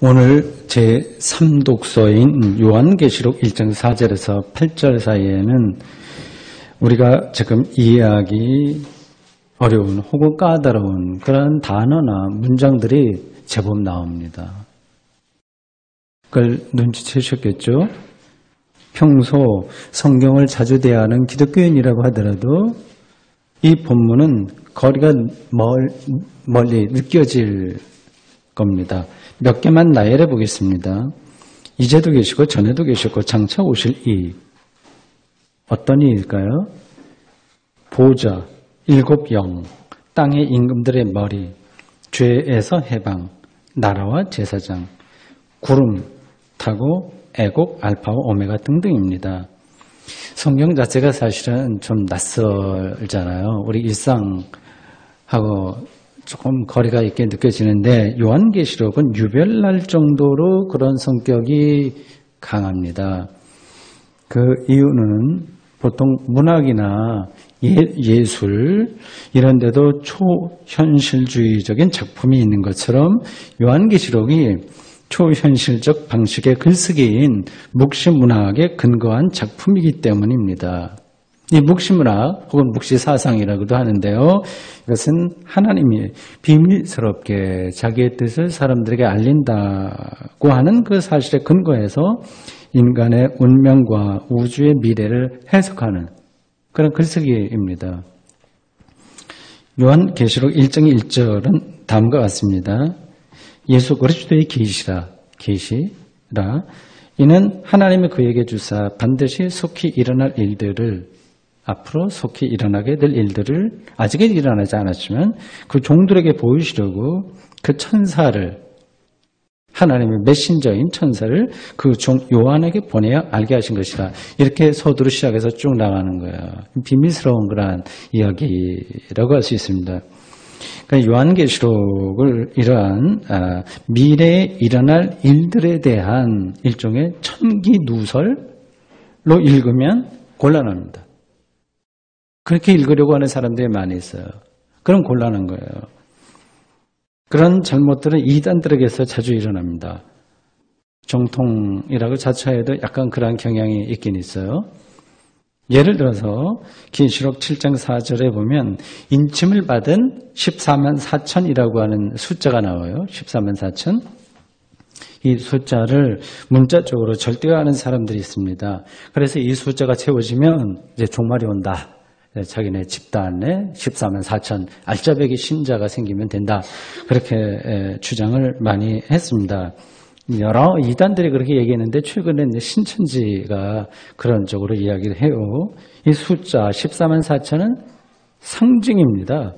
오늘 제3독서인 요한계시록 1장 4절에서 8절 사이에는 우리가 지금 이해하기 어려운 혹은 까다로운 그런 단어나 문장들이 제법 나옵니다. 그걸 눈치채셨겠죠? 평소 성경을 자주 대하는 기독교인이라고 하더라도 이 본문은 거리가 멀리 느껴질 겁니다. 몇 개만 나열해 보겠습니다. 이제도 계시고 전에도 계셨고 장차 오실 이 어떤 이일까요? 보좌, 일곱 영, 땅의 임금들의 머리, 죄에서 해방, 나라와 제사장, 구름 타고 애곡, 알파와 오메가 등등입니다. 성경 자체가 사실은 좀 낯설잖아요. 우리 일상하고 조금 거리가 있게 느껴지는데 요한계시록은 유별날 정도로 그런 성격이 강합니다. 그 이유는 보통 문학이나 예술 이런 데도 초현실주의적인 작품이 있는 것처럼 요한계시록이 초현실적 방식의 글쓰기인 묵시문학에 근거한 작품이기 때문입니다. 이 묵시문학 혹은 묵시사상이라고도 하는데요. 이것은 하나님이 비밀스럽게 자기의 뜻을 사람들에게 알린다고 하는 그 사실에 근거해서 인간의 운명과 우주의 미래를 해석하는 그런 글쓰기입니다. 요한계시록 1장 1절은 다음과 같습니다. 예수 그리스도의 계시라 이는 하나님이 그에게 주사 반드시 속히 일어날 일들을 앞으로 속히 일어나게 될 일들을 아직은 일어나지 않았지만 그 종들에게 보이시려고 그 천사를 하나님의 메신저인 천사를 그 종 요한에게 보내어 알게 하신 것이라. 이렇게 서두로 시작해서 쭉 나가는 거예요. 비밀스러운 그런 이야기라고 할 수 있습니다. 그러니까 요한계시록을 이러한 미래에 일어날 일들에 대한 일종의 천기누설로 읽으면 곤란합니다. 그렇게 읽으려고 하는 사람들이 많이 있어요. 그럼 곤란한 거예요. 그런 잘못들은 이단들에게서 자주 일어납니다. 정통이라고 자처해도 약간 그런 경향이 있긴 있어요. 예를 들어서 계시록 7장 4절에 보면 인침을 받은 14만 4천이라고 하는 숫자가 나와요. 14만 4천. 이 숫자를 문자적으로 절대화하는 사람들이 있습니다. 그래서 이 숫자가 채워지면 이제 종말이 온다. 자기네 집단에 14만 4천 알짜배기 신자가 생기면 된다. 그렇게 주장을 많이 했습니다. 여러 이단들이 그렇게 얘기했는데 최근에 이제 신천지가 그런 쪽으로 이야기를 해요. 이 숫자 14만 4천은 상징입니다.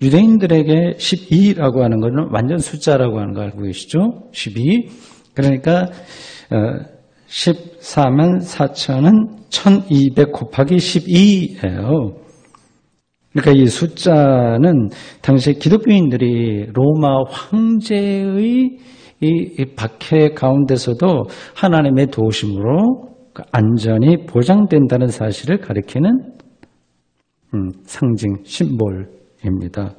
유대인들에게 12라고 하는 것은 완전 숫자라고 하는 거 알고 계시죠? 12. 그러니까 14만 4천은 1200 곱하기 12예요. 그러니까 이 숫자는 당시 기독교인들이 로마 황제의 이 박해 가운데서도 하나님의 도우심으로 안전이 보장된다는 사실을 가리키는 상징, 심볼입니다.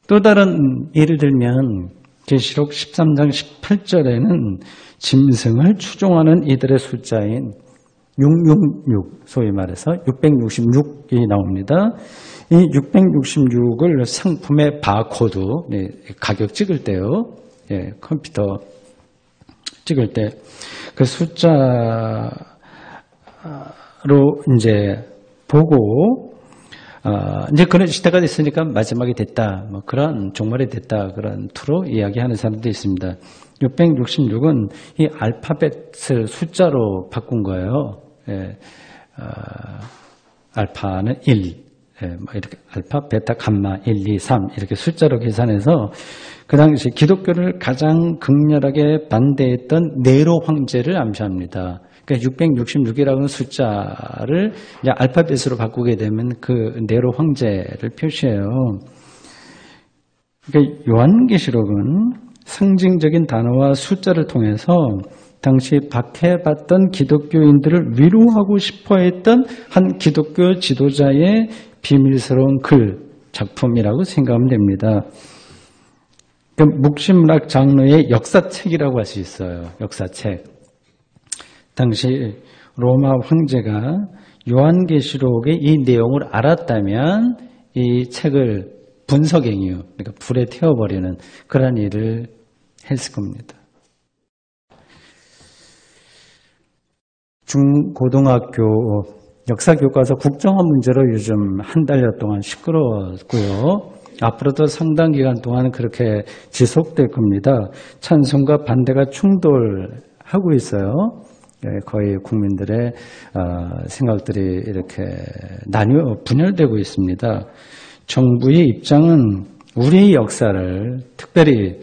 또 다른 예를 들면 계시록 13장 18절에는 짐승을 추종하는 이들의 숫자인 666, 소위 말해서 666이 나옵니다. 이 666을 상품의 바코드, 가격 찍을 때요. 컴퓨터 찍을 때 그 숫자로 이제 보고 이제 그런 시대가 됐으니까 마지막이 됐다. 뭐 그런 종말이 됐다. 그런 투로 이야기하는 사람도 있습니다. 666은 이 알파벳을 숫자로 바꾼 거예요. 알파는 1. 이렇게 알파, 베타, 감마, 1, 2, 3 이렇게 숫자로 계산해서 그 당시 기독교를 가장 극렬하게 반대했던 네로 황제를 암시합니다. 그러니까 666이라는 숫자를 이제 알파벳으로 바꾸게 되면 그 네로 황제를 표시해요. 그러니까 요한계시록은 상징적인 단어와 숫자를 통해서 당시 박해받던 기독교인들을 위로하고 싶어했던 한 기독교 지도자의 비밀스러운 글, 작품이라고 생각하면 됩니다. 그 묵시문학 장르의 역사책이라고 할 수 있어요. 역사책. 당시 로마 황제가 요한계시록의 이 내용을 알았다면 이 책을 분석행위, 그러니까 불에 태워버리는 그런 일을 했을 겁니다. 중고등학교 역사교과서 국정화 문제로 요즘 한 달여 동안 시끄러웠고요. 앞으로도 상당 기간 동안 그렇게 지속될 겁니다. 찬성과 반대가 충돌하고 있어요. 거의 국민들의 생각들이 이렇게 나뉘어 분열되고 있습니다. 정부의 입장은 우리의 역사를, 특별히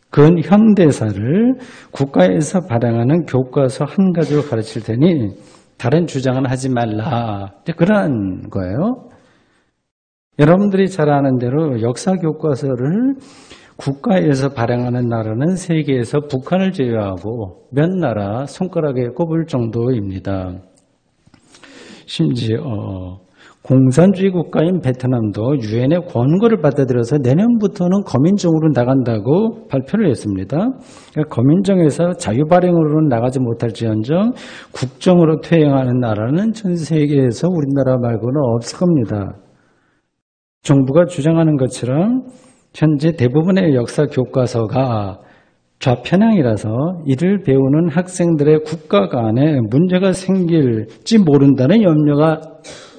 근현대사를 국가에서 발행하는 교과서 한 가지로 가르칠 테니 다른 주장은 하지 말라. 그런 거예요. 여러분들이 잘 아는 대로 역사 교과서를 국가에서 발행하는 나라는 세계에서 북한을 제외하고 몇 나라 손가락에 꼽을 정도입니다. 심지어 공산주의 국가인 베트남도 유엔의 권고를 받아들여서 내년부터는 거민정으로 나간다고 발표를 했습니다. 그러니까 거민정에서 자유발행으로는 나가지 못할지언정 국정으로 퇴행하는 나라는 전 세계에서 우리나라 말고는 없을 겁니다. 정부가 주장하는 것처럼 현재 대부분의 역사 교과서가 좌편향이라서 이를 배우는 학생들의 국가 간에 문제가 생길지 모른다는 염려가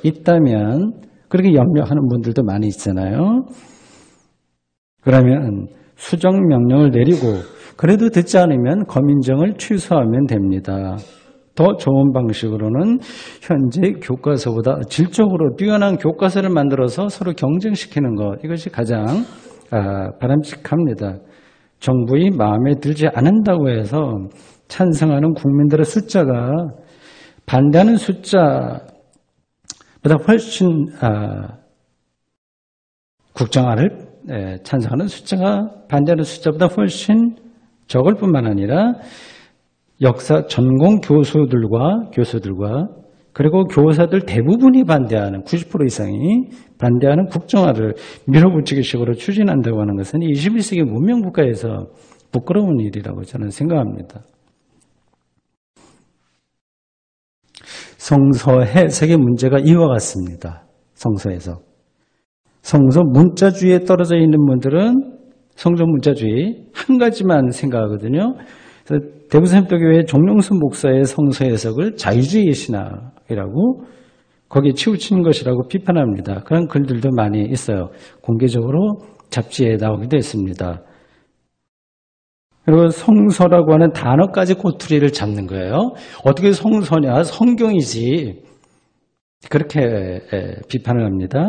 있다면 그렇게 염려하는 분들도 많이 있잖아요. 그러면 수정 명령을 내리고 그래도 듣지 않으면 거민정을 취소하면 됩니다. 더 좋은 방식으로는 현재 교과서보다 질적으로 뛰어난 교과서를 만들어서 서로 경쟁시키는 것, 이것이 가장 바람직합니다. 정부의 마음에 들지 않는다고 해서 찬성하는 국민들의 숫자가 반대하는 숫자보다 훨씬 국정화를 찬성하는 숫자가 반대하는 숫자보다 훨씬 적을 뿐만 아니라 역사 전공 교수들과 그리고 교사들 대부분이 반대하는 90% 이상이 반대하는 국정화를 밀어붙이기 식으로 추진한다고 하는 것은 21세기 문명국가에서 부끄러운 일이라고 저는 생각합니다. 성서 해석의 문제가 이와 같습니다. 성서 해석. 성서 문자주의에 떨어져 있는 분들은 성서 문자주의 한 가지만 생각하거든요. 대구샘도교회 정용순 목사의 성서 해석을 자유주의 신학이라고 거기에 치우치는 것이라고 비판합니다. 그런 글들도 많이 있어요. 공개적으로 잡지에 나오기도 했습니다. 그리고 성서라고 하는 단어까지 꼬투리를 잡는 거예요. 어떻게 성서냐? 성경이지. 그렇게 비판을 합니다.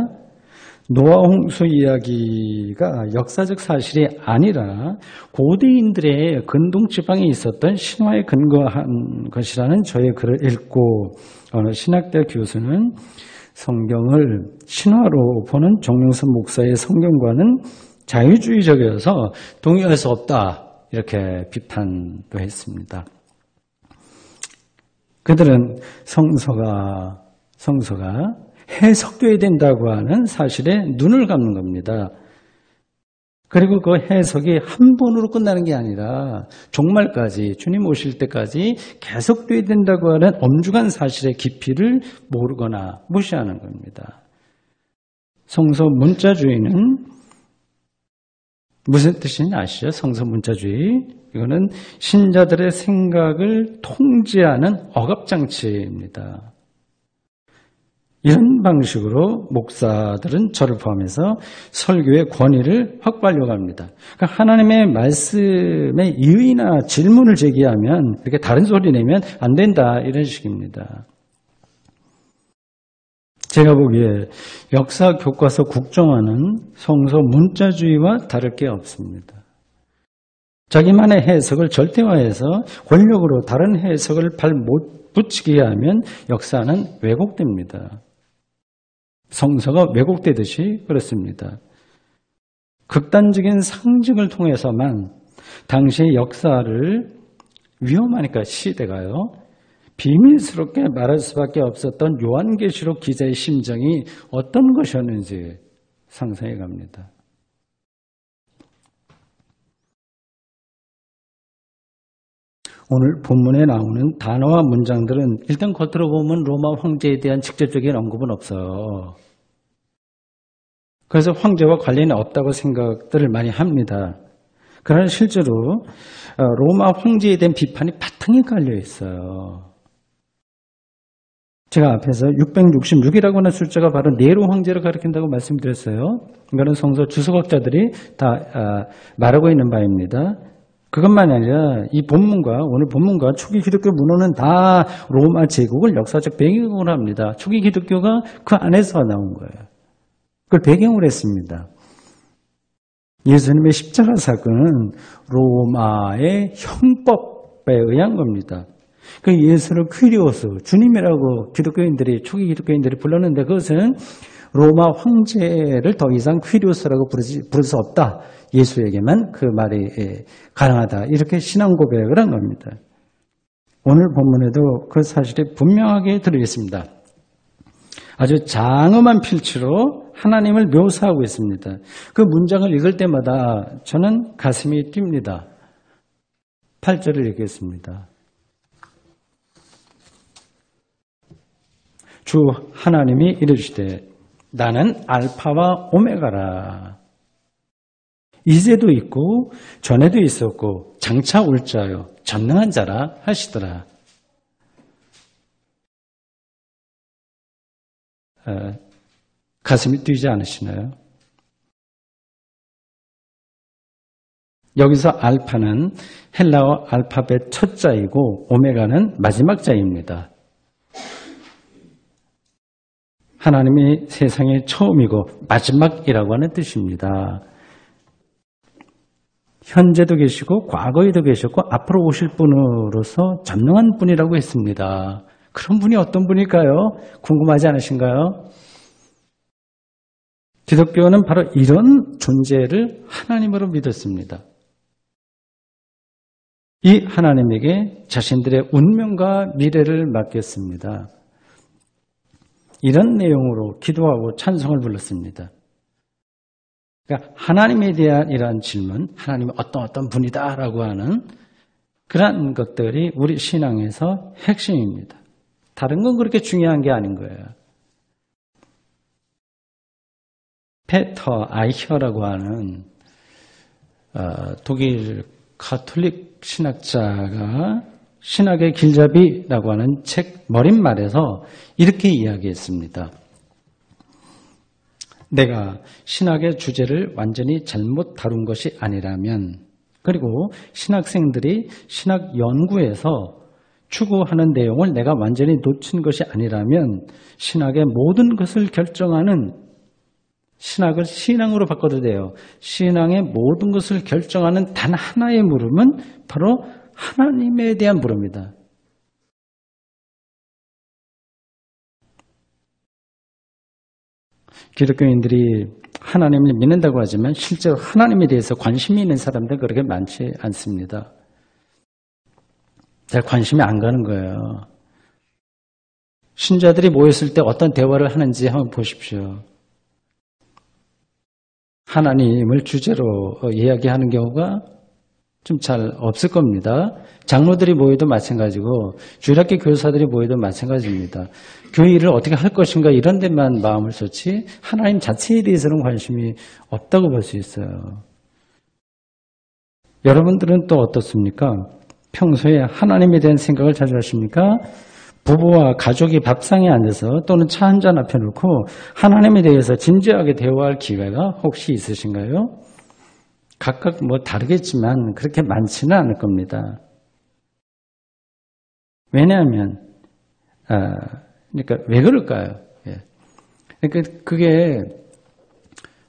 노아 홍수 이야기가 역사적 사실이 아니라 고대인들의 근동지방에 있었던 신화에 근거한 것이라는 저의 글을 읽고 어느 신학대 교수는 성경을 신화로 보는 정용선 목사의 성경과는 자유주의적이어서 동의할 수 없다. 이렇게 비판도 했습니다. 그들은 성서가 해석돼야 된다고 하는 사실에 눈을 감는 겁니다. 그리고 그 해석이 한 번으로 끝나는 게 아니라 종말까지 주님 오실 때까지 계속돼야 된다고 하는 엄중한 사실의 깊이를 모르거나 무시하는 겁니다. 성서 문자주의는 무슨 뜻인지 아시죠? 성서 문자주의. 이거는 신자들의 생각을 통제하는 억압장치입니다. 이런 방식으로 목사들은 저를 포함해서 설교의 권위를 확보하려고 합니다. 그러니까 하나님의 말씀에 이의나 질문을 제기하면 이렇게 다른 소리 내면 안 된다 이런 식입니다. 제가 보기에 역사 교과서 국정화는 성서 문자주의와 다를 게 없습니다. 자기만의 해석을 절대화해서 권력으로 다른 해석을 발 못 붙이게 하면 역사는 왜곡됩니다. 성서가 왜곡되듯이 그렇습니다. 극단적인 상징을 통해서만 당시의 역사를 위험하니까 시대가요. 비밀스럽게 말할 수밖에 없었던 요한계시록 기자의 심정이 어떤 것이었는지 상상해 갑니다. 오늘 본문에 나오는 단어와 문장들은 일단 겉으로 보면 로마 황제에 대한 직접적인 언급은 없어요. 그래서 황제와 관련이 없다고 생각들을 많이 합니다. 그러나 실제로 로마 황제에 대한 비판이 바탕에 깔려 있어요. 제가 앞에서 666이라고 하는 숫자가 바로 네로 황제를 가리킨다고 말씀드렸어요. 이거는 성서 주석학자들이 다 말하고 있는 바입니다. 그것만 아니라 이 본문과 오늘 본문과 초기 기독교 문헌은 다 로마 제국을 역사적 배경으로 합니다. 초기 기독교가 그 안에서 나온 거예요. 그걸 배경으로 했습니다. 예수님의 십자가 사건은 로마의 형법에 의한 겁니다. 그 예수를 퀴리오스, 주님이라고 초기 기독교인들이 불렀는데 그것은 로마 황제를 더 이상 퀴리오스라고 부를 수 없다. 예수에게만 그 말이 가능하다. 이렇게 신앙 고백을 한 겁니다. 오늘 본문에도 그 사실이 분명하게 들어있습니다. 아주 장엄한 필치로 하나님을 묘사하고 있습니다. 그 문장을 읽을 때마다 저는 가슴이 뜁니다. 8절을 읽겠습니다. 주 하나님이 이르시되 나는 알파와 오메가라. 이제도 있고 전에도 있었고 장차 올 자요 전능한 자라 하시더라. 가슴이 뛰지 않으시나요? 여기서 알파는 헬라어 알파벳 첫 자이고 오메가는 마지막 자입니다. 하나님이 세상의 처음이고 마지막이라고 하는 뜻입니다. 현재도 계시고 과거에도 계셨고 앞으로 오실 분으로서 전능한 분이라고 했습니다. 그런 분이 어떤 분일까요? 궁금하지 않으신가요? 기독교는 바로 이런 존재를 하나님으로 믿었습니다. 이 하나님에게 자신들의 운명과 미래를 맡겼습니다. 이런 내용으로 기도하고 찬송을 불렀습니다. 그러니까 하나님에 대한 이러한 질문, 하나님은 어떤 분이다라고 하는 그런 것들이 우리 신앙에서 핵심입니다. 다른 건 그렇게 중요한 게 아닌 거예요. 페터 아이혀라고 하는 독일 가톨릭 신학자가 신학의 길잡이라고 하는 책 머릿말에서 이렇게 이야기했습니다. 내가 신학의 주제를 완전히 잘못 다룬 것이 아니라면, 그리고 신학생들이 신학 연구에서 추구하는 내용을 내가 완전히 놓친 것이 아니라면 신학의 모든 것을 결정하는, 신학을 신앙으로 바꿔도 돼요. 신앙의 모든 것을 결정하는 단 하나의 물음은 바로 하나님에 대한 물음이다. 기독교인들이 하나님을 믿는다고 하지만 실제로 하나님에 대해서 관심이 있는 사람들은 그렇게 많지 않습니다. 잘 관심이 안 가는 거예요. 신자들이 모였을 때 어떤 대화를 하는지 한번 보십시오. 하나님을 주제로 이야기하는 경우가 좀 잘 없을 겁니다. 장로들이 모여도 마찬가지고 주일학교 교사들이 모여도 마찬가지입니다. 교회 일을 어떻게 할 것인가 이런 데만 마음을 쏟지 하나님 자체에 대해서는 관심이 없다고 볼 수 있어요. 여러분들은 또 어떻습니까? 평소에 하나님에 대한 생각을 자주 하십니까? 부부와 가족이 밥상에 앉아서 또는 차 한잔 앞에 놓고 하나님에 대해서 진지하게 대화할 기회가 혹시 있으신가요? 각각 다르겠지만 그렇게 많지는 않을 겁니다. 왜냐하면 그러니까 왜 그럴까요? 그러니까 그게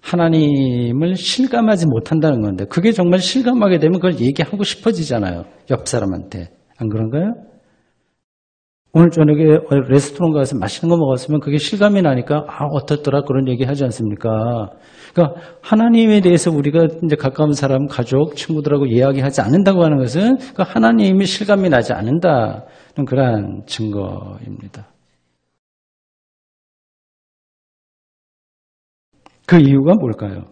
하나님을 실감하지 못한다는 건데, 그게 정말 실감하게 되면 그걸 얘기하고 싶어지잖아요. 옆 사람한테. 안 그런가요? 오늘 저녁에 레스토랑 가서 맛있는 거 먹었으면 그게 실감이 나니까 어떻더라 그런 얘기 하지 않습니까? 그러니까 하나님에 대해서 우리가 이제 가까운 사람, 가족, 친구들하고 이야기하지 않는다고 하는 것은 그 하나님이 실감이 나지 않는다는 그러한 증거입니다. 그 이유가 뭘까요?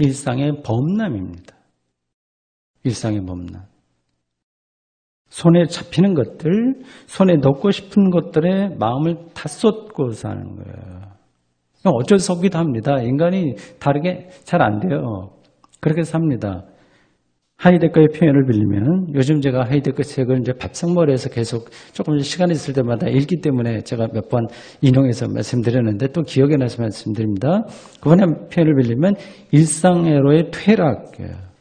일상의 범람입니다. 일상의 범람. 손에 잡히는 것들, 손에 넣고 싶은 것들에 마음을 다 쏟고 사는 거예요. 어쩔 수 없기도 합니다. 인간이 다르게 잘 안 돼요. 그렇게 삽니다. 하이데거의 표현을 빌리면, 요즘 제가 하이데거 책을 이제 밥상머리에서 계속 조금씩 시간 있을 때마다 읽기 때문에 제가 몇 번 인용해서 말씀드렸는데 또 기억에 나서 말씀드립니다. 그분의 표현을 빌리면 일상애로의 퇴락이에요.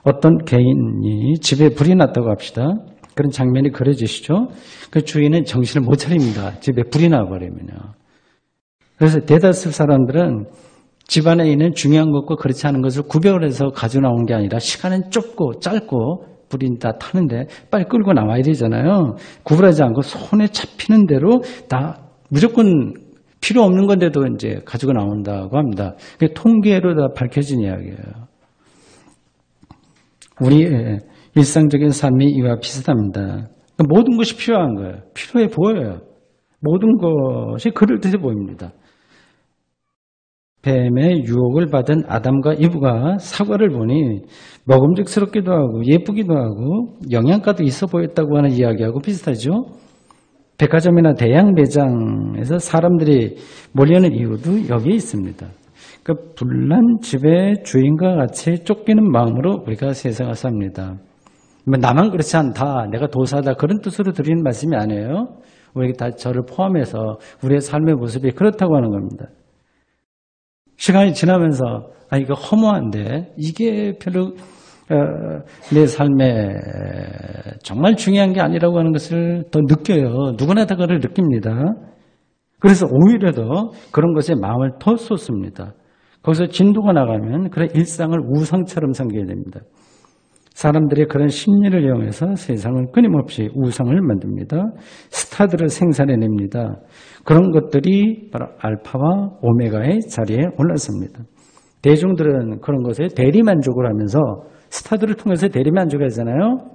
어떤 개인이 집에 불이 났다고 합시다. 그런 장면이 그려지시죠? 그 주인은 정신을 못 차립니다. 집에 불이 나버리면요. 그래서 대다수 사람들은 집안에 있는 중요한 것과 그렇지 않은 것을 구별을 해서 가져 나온 게 아니라 시간은 좁고 짧고 불이 다 타는데 빨리 끌고 나와야 되잖아요. 구분하지 않고 손에 잡히는 대로 다 무조건 필요 없는 건데도 이제 가지고 나온다고 합니다. 그게 통계로 다 밝혀진 이야기예요. 우리의 일상적인 삶이 이와 비슷합니다. 모든 것이 필요한 거예요. 필요해 보여요. 모든 것이 그럴듯해 보입니다. 뱀의 유혹을 받은 아담과 이브가 사과를 보니 먹음직스럽기도 하고 예쁘기도 하고 영양가도 있어 보였다고 하는 이야기하고 비슷하죠. 백화점이나 대형 매장에서 사람들이 몰려오는 이유도 여기에 있습니다. 그 불난 집의 주인과 같이 쫓기는 마음으로 우리가 세상을 삽니다. 나만 그렇지 않다, 내가 도사다, 그런 뜻으로 드리는 말씀이 아니에요. 우리 다 저를 포함해서 우리의 삶의 모습이 그렇다고 하는 겁니다. 시간이 지나면서 이거 허무한데 이게 별로 내 삶에 정말 중요한 게 아니라고 하는 것을 더 느껴요. 누구나 다 그걸 느낍니다. 그래서 오히려 더 그런 것에 마음을 더 쏟습니다. 거기서 진도가 나가면 그런 일상을 우상처럼 섬기게 됩니다. 사람들이 그런 심리를 이용해서 세상을 끊임없이 우상을 만듭니다. 스타들을 생산해냅니다. 그런 것들이 바로 알파와 오메가의 자리에 올랐습니다. 대중들은 그런 것에 대리만족을 하면서 스타들을 통해서 대리만족하잖아요.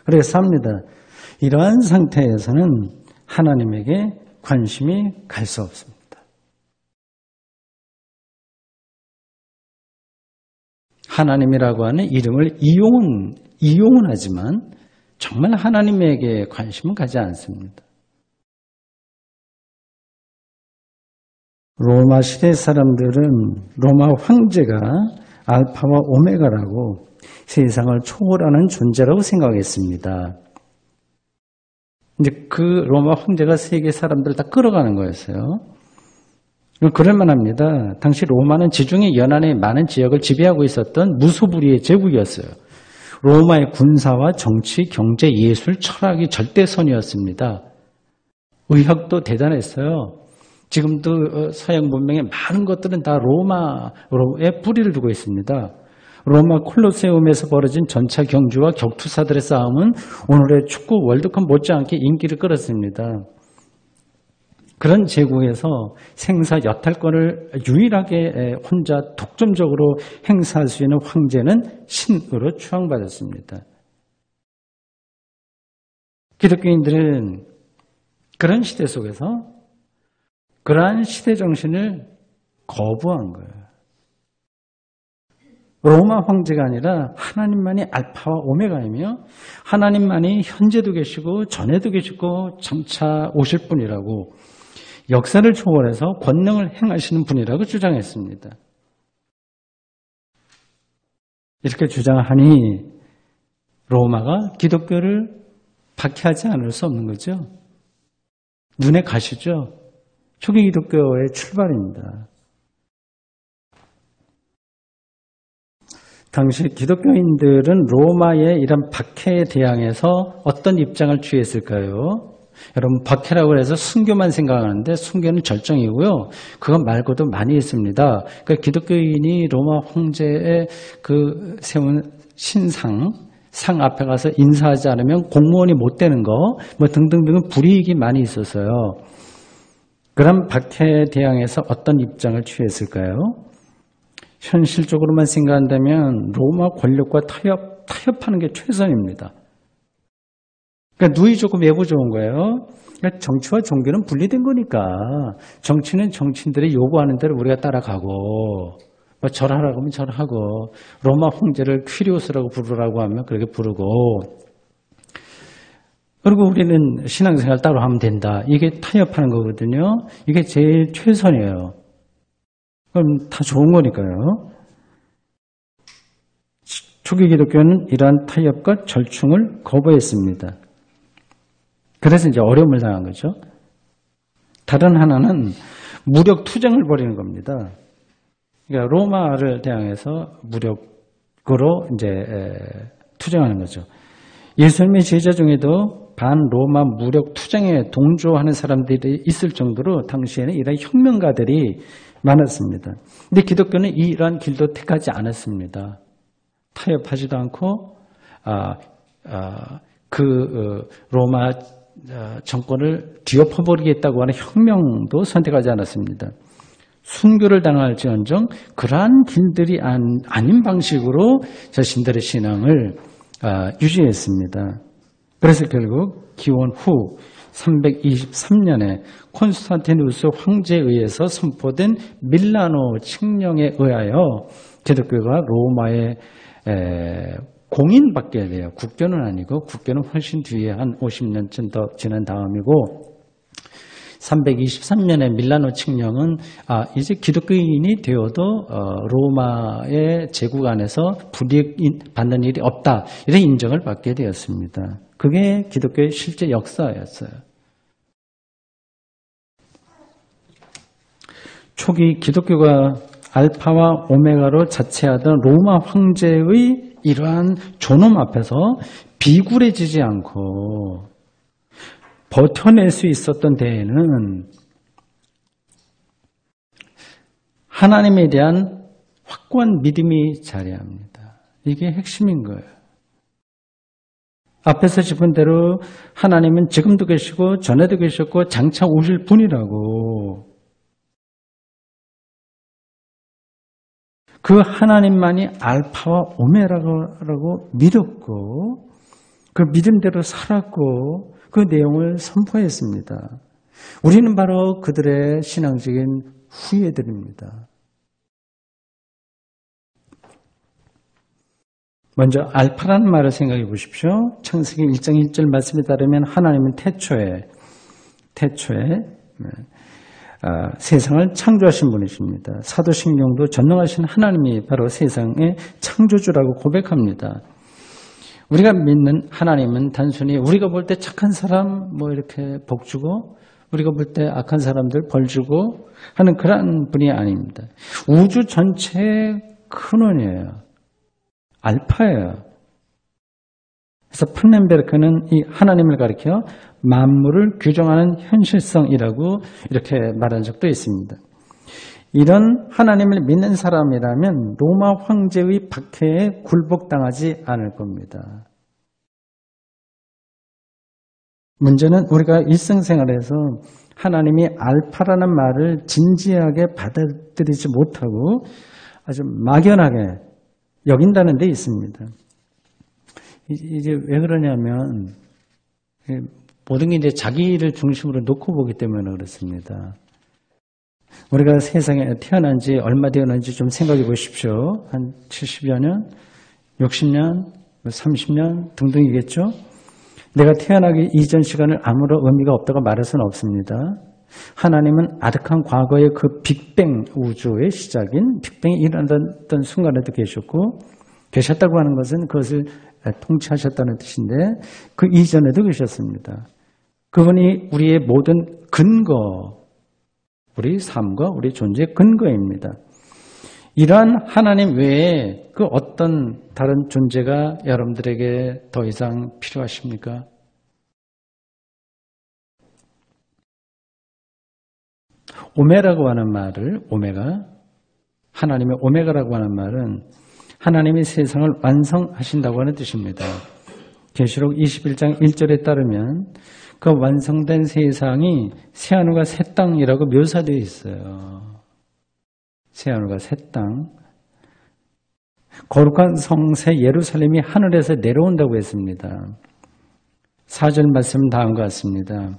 그래서 합니다. 이러한 상태에서는 하나님에게 관심이 갈 수 없습니다. 하나님이라고 하는 이름을 이용은 하지만 정말 하나님에게 관심은 가지 않습니다. 로마 시대 사람들은 로마 황제가 알파와 오메가라고 세상을 초월하는 존재라고 생각했습니다. 이제 그 로마 황제가 세계 사람들을 다 끌어가는 거였어요. 그럴만합니다. 당시 로마는 지중해 연안의 많은 지역을 지배하고 있었던 무소불위의 제국이었어요. 로마의 군사와 정치, 경제, 예술, 철학이 절대선이었습니다. 의학도 대단했어요. 지금도 서양 문명의 많은 것들은 다 로마에 뿌리를 두고 있습니다. 로마 콜로세움에서 벌어진 전차 경주와 격투사들의 싸움은 오늘의 축구 월드컵 못지않게 인기를 끌었습니다. 그런 제국에서 생사 여탈권을 유일하게 혼자 독점적으로 행사할 수 있는 황제는 신으로 추앙받았습니다. 기독교인들은 그런 시대 속에서 그러한 시대 정신을 거부한 거예요. 로마 황제가 아니라 하나님만이 알파와 오메가이며 하나님만이 현재도 계시고 전에도 계시고 점차 오실 분이라고 역사를 초월해서 권능을 행하시는 분이라고 주장했습니다. 이렇게 주장하니 로마가 기독교를 박해하지 않을 수 없는 거죠. 눈에 가시죠. 초기 기독교의 출발입니다. 당시 기독교인들은 로마의 이런 박해에 대항해서 어떤 입장을 취했을까요? 여러분, 박해라고 해서 순교만 생각하는데 순교는 절정이고요. 그것 말고도 많이 있습니다. 그러니까 기독교인이 로마 황제의 그 세운 상 앞에 가서 인사하지 않으면 공무원이 못 되는 거, 뭐 등등등은 불이익이 많이 있었어요. 그런 박해에 대항해서 어떤 입장을 취했을까요? 현실적으로만 생각한다면 로마 권력과 타협하는 게 최선입니다. 그러니까 누이 좋고 매부 좋은 거예요. 그러니까 정치와 종교는 분리된 거니까 정치는 정치인들이 요구하는 대로 우리가 따라가고 뭐 절하라고 하면 절하고 로마 황제를 퀴리오스라고 부르라고 하면 그렇게 부르고 그리고 우리는 신앙생활 따로 하면 된다. 이게 타협하는 거거든요. 이게 제일 최선이에요. 그럼 다 좋은 거니까요. 초기 기독교는 이러한 타협과 절충을 거부했습니다. 그래서 이제 어려움을 당한 거죠. 다른 하나는 무력 투쟁을 벌이는 겁니다. 그러니까 로마를 대항해서 무력으로 이제 투쟁하는 거죠. 예수님의 제자 중에도 반로마 무력 투쟁에 동조하는 사람들이 있을 정도로 당시에는 이런 혁명가들이 많았습니다. 근데 기독교는 이러한 길도 택하지 않았습니다. 타협하지도 않고 로마 정권을 뒤엎어버리겠다고 하는 혁명도 선택하지 않았습니다. 순교를 당할지언정 그러한 길들이 아닌 방식으로 자신들의 신앙을 유지했습니다. 그래서 결국 기원 후 323년에 콘스탄티누스 황제에 의해서 선포된 밀라노 칙령에 의하여 기독교가 로마에 공인받게 돼요. 국교는 아니고 국교는 훨씬 뒤에 한 50년쯤 더 지난 다음이고 323년에 밀라노 칙령은 이제 기독교인이 되어도 로마의 제국 안에서 불이익받는 일이 없다. 이런 인정을 받게 되었습니다. 그게 기독교의 실제 역사였어요. 초기 기독교가 알파와 오메가로 자체하던 로마 황제의 이러한 존엄 앞에서 비굴해지지 않고 버텨낼 수 있었던 데에는 하나님에 대한 확고한 믿음이 자리합니다. 이게 핵심인 거예요. 앞에서 짚은 대로 하나님은 지금도 계시고 전에도 계셨고 장차 오실 분이라고. 그 하나님만이 알파와 오메가라고 믿었고 그 믿음대로 살았고 그 내용을 선포했습니다. 우리는 바로 그들의 신앙적인 후예들입니다. 먼저 알파라는 말을 생각해 보십시오. 창세기 1장 1절 말씀에 따르면 하나님은 태초에 세상을 창조하신 분이십니다. 사도신경도 전능하신 하나님이 바로 세상의 창조주라고 고백합니다. 우리가 믿는 하나님은 단순히 우리가 볼 때 착한 사람 이렇게 복 주고 우리가 볼 때 악한 사람들 벌 주고 하는 그런 분이 아닙니다. 우주 전체의 근원이에요. 알파예요. 그래서 판넨베르크는 이 하나님을 가리켜 만물을 규정하는 현실성이라고 이렇게 말한 적도 있습니다. 이런 하나님을 믿는 사람이라면 로마 황제의 박해에 굴복당하지 않을 겁니다. 문제는 우리가 일상생활에서 하나님이 알파라는 말을 진지하게 받아들이지 못하고 아주 막연하게 여긴다는 데 있습니다. 이제 왜 그러냐면 모든 게 이제 자기를 중심으로 놓고 보기 때문에 그렇습니다. 우리가 세상에 태어난 지 얼마 되었는지 좀 생각해 보십시오. 한 70여 년, 60년, 30년 등등이겠죠. 내가 태어나기 이전 시간을 아무런 의미가 없다고 말할 수는 없습니다. 하나님은 아득한 과거의 그 빅뱅 우주의 시작인 빅뱅이 일어났던 순간에도 계셨다고 하는 것은 그것을 통치하셨다는 뜻인데 그 이전에도 계셨습니다. 그분이 우리의 모든 근거, 우리 삶과 우리 존재의 근거입니다. 이러한 하나님 외에 그 어떤 다른 존재가 여러분들에게 더 이상 필요하십니까? 오메라고 하는 말을 하나님의 오메가라고 하는 말은 하나님이 세상을 완성하신다고 하는 뜻입니다. 계시록 21장 1절에 따르면 그 완성된 세상이 새하늘과 새 땅이라고 묘사되어 있어요. 새하늘과 새 땅. 거룩한 성새 예루살렘이 하늘에서 내려온다고 했습니다. 4절 말씀은 다음과 같습니다.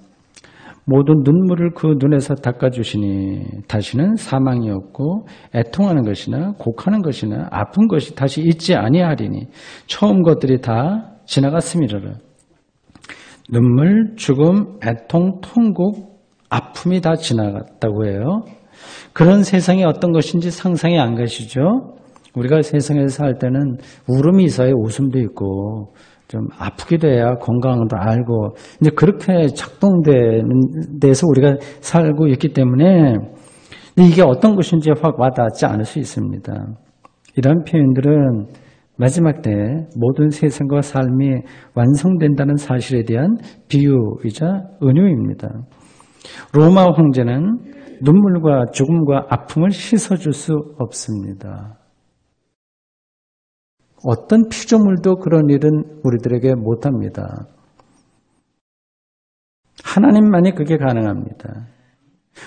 모든 눈물을 그 눈에서 닦아주시니 다시는 사망이 없고 애통하는 것이나 곡하는 것이나 아픈 것이 다시 있지 아니하리니 처음 것들이 다 지나갔음이로라. 눈물, 죽음, 애통, 통곡, 아픔이 다 지나갔다고 해요. 그런 세상이 어떤 것인지 상상이 안 가시죠? 우리가 세상에서 살 때는 울음이 있어야 웃음도 있고 좀 아프기도 해야 건강도 알고 이제 그렇게 작동되는 데서 우리가 살고 있기 때문에 이게 어떤 것인지 확 와닿지 않을 수 있습니다. 이런 표현들은 마지막 때 모든 세상과 삶이 완성된다는 사실에 대한 비유이자 은유입니다. 로마 황제는 눈물과 죽음과 아픔을 씻어줄 수 없습니다. 어떤 피조물도 그런 일은 우리들에게 못합니다. 하나님만이 그게 가능합니다.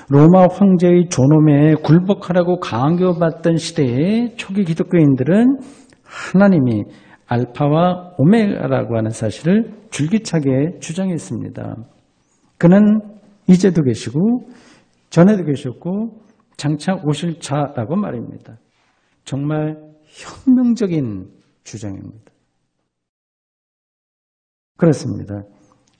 로마 황제의 존엄에 굴복하라고 강요받던 시대의 초기 기독교인들은 하나님이 알파와 오메가라고 하는 사실을 줄기차게 주장했습니다. 그는 이제도 계시고 전에도 계셨고 장차 오실 자라고 말입니다. 정말 혁명적인 주장입니다. 그렇습니다.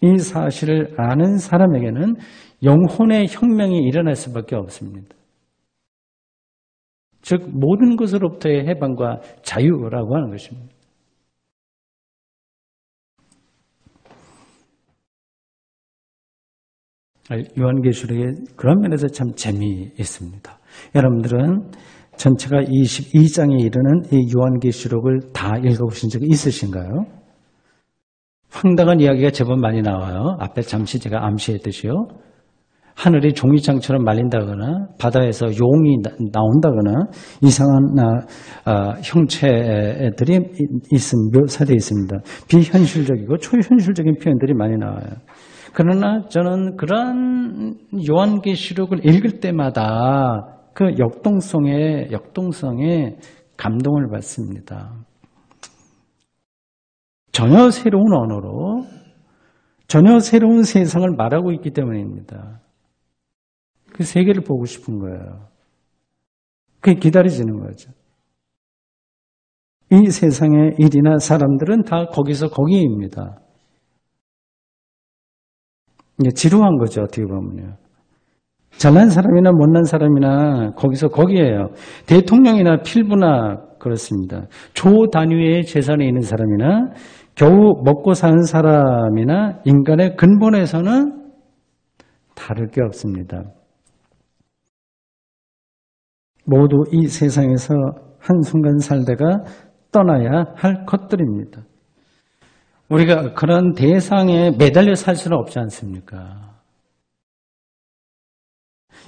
이 사실을 아는 사람에게는 영혼의 혁명이 일어날 수밖에 없습니다. 즉 모든 것으로부터의 해방과 자유라고 하는 것입니다. 요한계시록에 그런 면에서 참 재미있습니다. 여러분들은 전체가 22장에 이르는 이 요한계시록을 다 읽어보신 적이 있으신가요? 황당한 이야기가 제법 많이 나와요. 앞에 잠시 제가 암시했듯이요. 하늘이 종이장처럼 말린다거나 바다에서 용이 나온다거나 이상한 형체들이 묘사되어 있습니다. 비현실적이고 초현실적인 표현들이 많이 나와요. 그러나 저는 그런 요한계시록을 읽을 때마다 그 역동성에 감동을 받습니다. 전혀 새로운 언어로 전혀 새로운 세상을 말하고 있기 때문입니다. 그 세계를 보고 싶은 거예요. 그게 기다려지는 거죠. 이 세상의 일이나 사람들은 다 거기서 거기입니다. 지루한 거죠, 어떻게 보면요. 잘난 사람이나 못난 사람이나 거기서 거기에요. 대통령이나 필부나 그렇습니다. 초단위의 재산이 있는 사람이나 겨우 먹고 사는 사람이나 인간의 근본에서는 다를 게 없습니다. 모두 이 세상에서 한순간 살다가 떠나야 할 것들입니다. 우리가 그런 대상에 매달려 살 수는 없지 않습니까?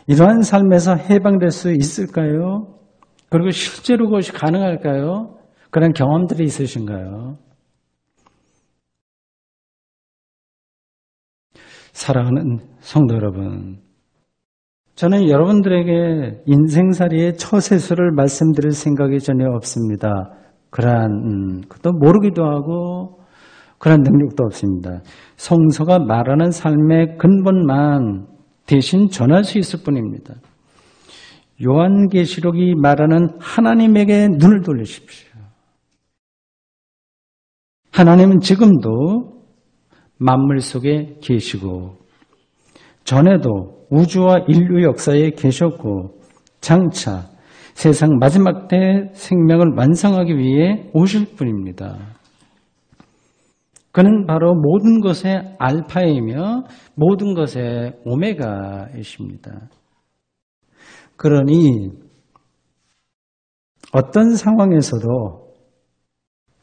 이러한 삶에서 해방될 수 있을까요? 그리고 실제로 그것이 가능할까요? 그런 경험들이 있으신가요? 사랑하는 성도 여러분, 저는 여러분들에게 인생살이의 처세술을 말씀드릴 생각이 전혀 없습니다. 그러한 것도 모르기도 하고 그런 능력도 없습니다. 성서가 말하는 삶의 근본만 대신 전할 수 있을 뿐입니다. 요한계시록이 말하는 하나님에게 눈을 돌리십시오. 하나님은 지금도 만물 속에 계시고 전에도 우주와 인류 역사에 계셨고 장차 세상 마지막 때 생명을 완성하기 위해 오실 분입니다. 그는 바로 모든 것의 알파이며 모든 것의 오메가이십니다. 그러니 어떤 상황에서도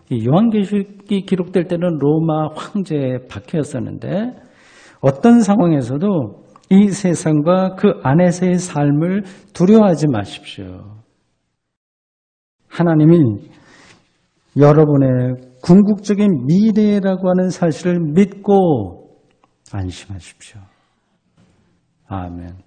이 요한계시록이 기록될 때는 로마 황제의 박해였었는데 어떤 상황에서도 이 세상과 그 안에서의 삶을 두려워하지 마십시오. 하나님이 여러분의 궁극적인 미래라고 하는 사실을 믿고 안심하십시오. 아멘.